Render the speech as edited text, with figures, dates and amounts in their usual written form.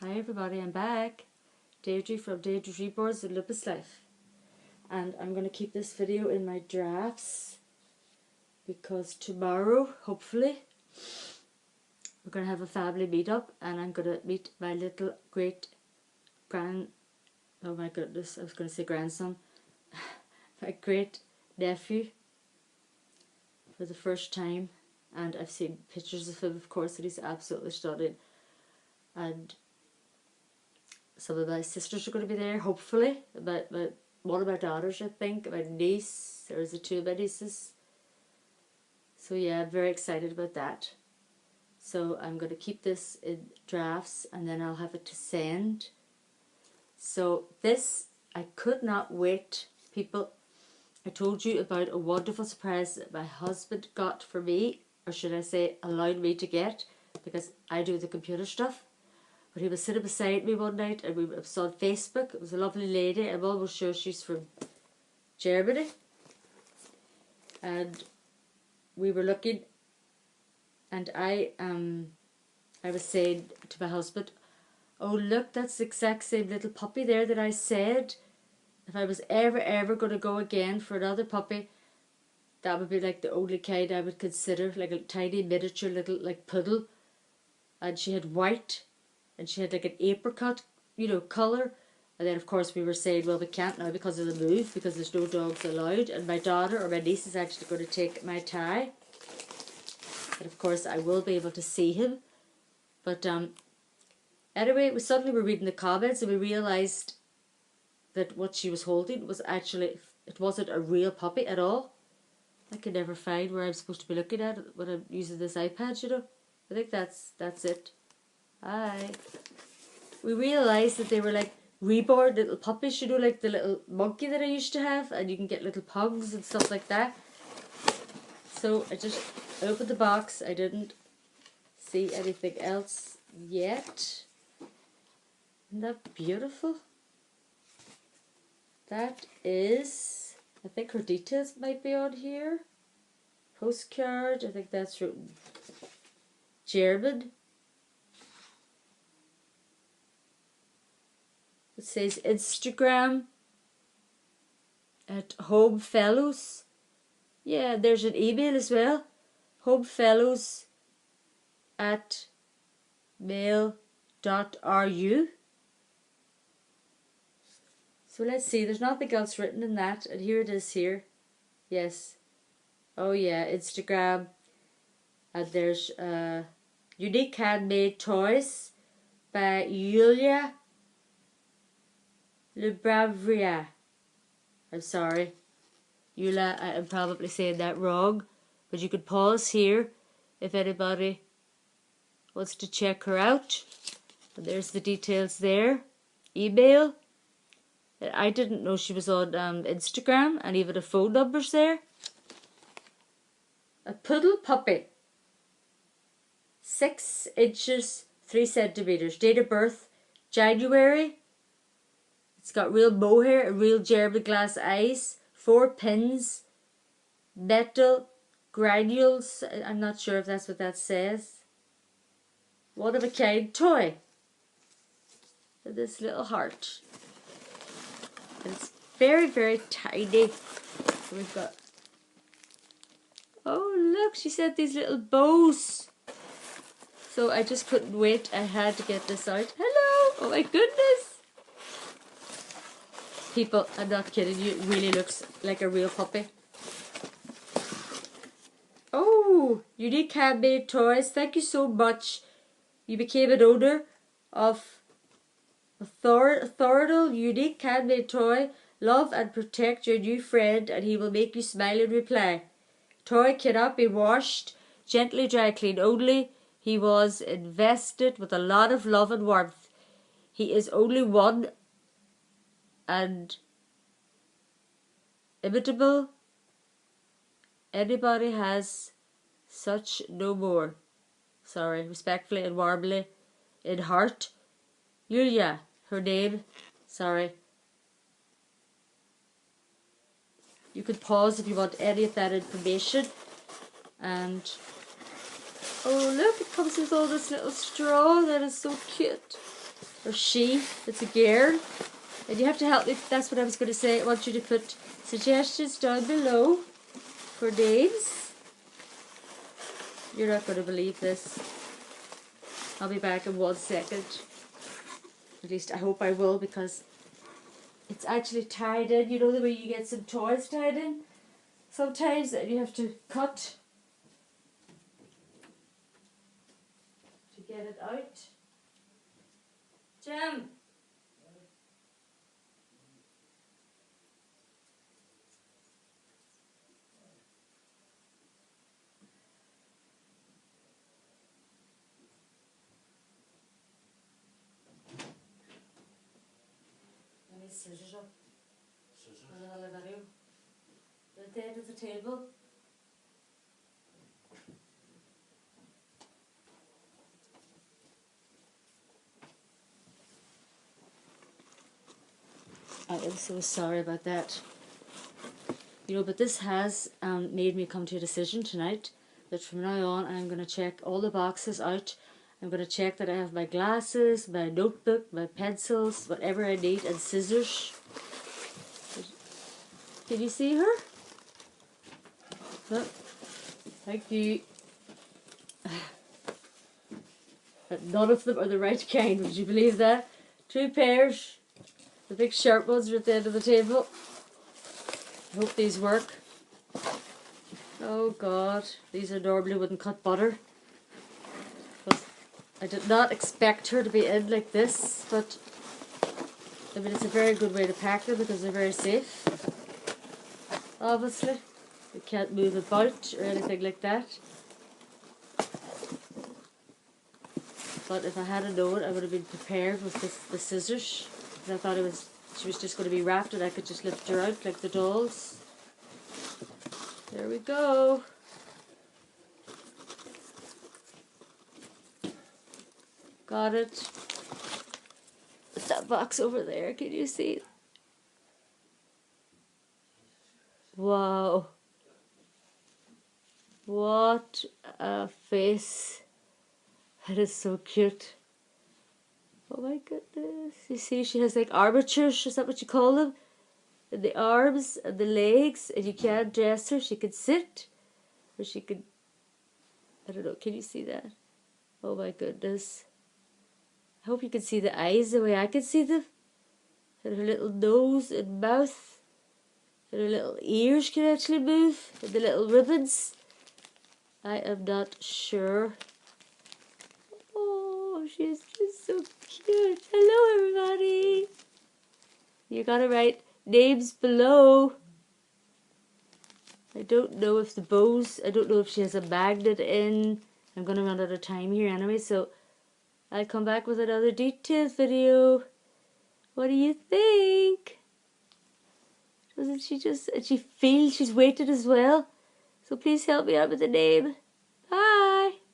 Hi everybody, I'm back. Deirdre from Deirdre's Reboards and Lupus Life. And I'm going to keep this video in my drafts because tomorrow, hopefully, we're going to have a family meetup and I'm going to meet my little oh my goodness, I was going to say grandson, my great nephew for the first time. And I've seen pictures of him, of course, and he's absolutely stunning. And some of my sisters are going to be there, hopefully. One of my daughters, I think, my niece, there's the two of my nieces. So yeah, I'm very excited about that. So I'm going to keep this in drafts and then I'll have it to send. So this, I could not wait, people. I told you about a wonderful surprise that my husband got for me, or should I say allowed me to get, because I do the computer stuff. But he was sitting beside me one night and we was on Facebook. It was a lovely lady. I'm almost sure she's from Germany. And we were looking, and I was saying to my husband, oh look, that's the exact same little puppy there that I said if I was ever going to go again for another puppy, that would be like the only kind I would consider, like a tiny miniature little like poodle. And she had white, and she had like an apricot, colour. And then of course we were saying, well, we can't now because of the move, because there's no dogs allowed. And my daughter or my niece is actually going to take my tie. And of course I will be able to see him. But anyway, we suddenly were reading the comments and we realised that what she was holding was actually, it wasn't a real puppy at all. I can never find where I'm supposed to be looking at it when I'm using this iPad, I think that's it. Hi. We realised that they were like reborn little puppies, like the little monkey that I used to have, and you can get little pugs and stuff like that. So I just opened the box. I didn't see anything else yet. Isn't that beautiful? That is, I think her details might be on here. Postcard, I think that's written German. It says Instagram at Home Fellows. Yeah, there's an email as well. homefellows@mail.ru. So let's see, there's nothing else written in that, and here it is here. Yes. Oh yeah, Instagram. And there's Unique Handmade Toys by Yulia Lubavria. I'm sorry, Yulia, I am probably saying that wrong, but you could pause here if anybody wants to check her out. And there's the details there. Email. I didn't know she was on Instagram, and even the phone numbers there. A poodle puppy. 6 inches, 3 centimeters. Date of birth, January. It's got real mohair and real German glass eyes. 4 pins. Metal granules. I'm not sure if that's what that says. One of a kind toy. And this little heart. And it's very, very tiny. So we've got, oh look, she said these little bows. So I just couldn't wait. I had to get this out. Hello! Oh my goodness! People, I'm not kidding you. It really looks like a real puppy. Oh! Unique Handmade Toys. Thank you so much. You became an owner of a Thordle Unique Handmade Toy. Love and protect your new friend, and he will make you smile in reply. Toy cannot be washed. Gently dry clean only. He was invested with a lot of love and warmth. He is only one and imitable. Anybody has such no more. Sorry, respectfully and warmly, in heart. Yulia, her name. Sorry. You could pause if you want any of that information. And oh look, it comes with all this little straw. That is so cute. or she. It's a girl. And you have to help me. That's what I was going to say. I want you to put suggestions down below for names. You're not going to believe this. I'll be back in 1 second. At least I hope I will, because it's actually tied in. You know the way you get some toys tied in? Sometimes you have to cut to get it out. Jim! I need scissors up. Scissors? For another video. At the end of the table. I am so sorry about that. You know, but this has made me come to a decision tonight that from now on I'm going to check all the boxes out. I'm going to check that I have my glasses, my notebook, my pencils, whatever I need, and scissors. Can you see her? Look. Thank you. But none of them are the right kind, would you believe that? 2 pairs. The big sharp ones are at the end of the table. I hope these work. Oh God, these are normally wouldn't cut butter. But I did not expect her to be in like this, but I mean it's a very good way to pack them because they're very safe. Obviously, they can't move about or anything like that. But if I had known, I would have been prepared with the scissors. Because I thought she was just going to be wrapped and I could just lift her out like the dolls. There we go. Got it. Put that box over there, can you see? Wow. What a face. That is so cute. Oh my goodness. You see, she has like armatures, is that what you call them? In the arms and the legs, and you can't dress her. She could sit, or she could, I don't know, can you see that? Oh my goodness. I hope you can see the eyes the way I can see them. And her little nose and mouth. And her little ears can actually move. And the little ribbons. I am not sure. Oh, she's just so cute. Hello, everybody. You gotta write names below. I don't know if the bows, I don't know if she has a magnet in. I'm gonna run out of time here anyway, so I'll come back with another detailed video. What do you think? Doesn't she just, and she feels she's weighted as well? So please help me out with the name.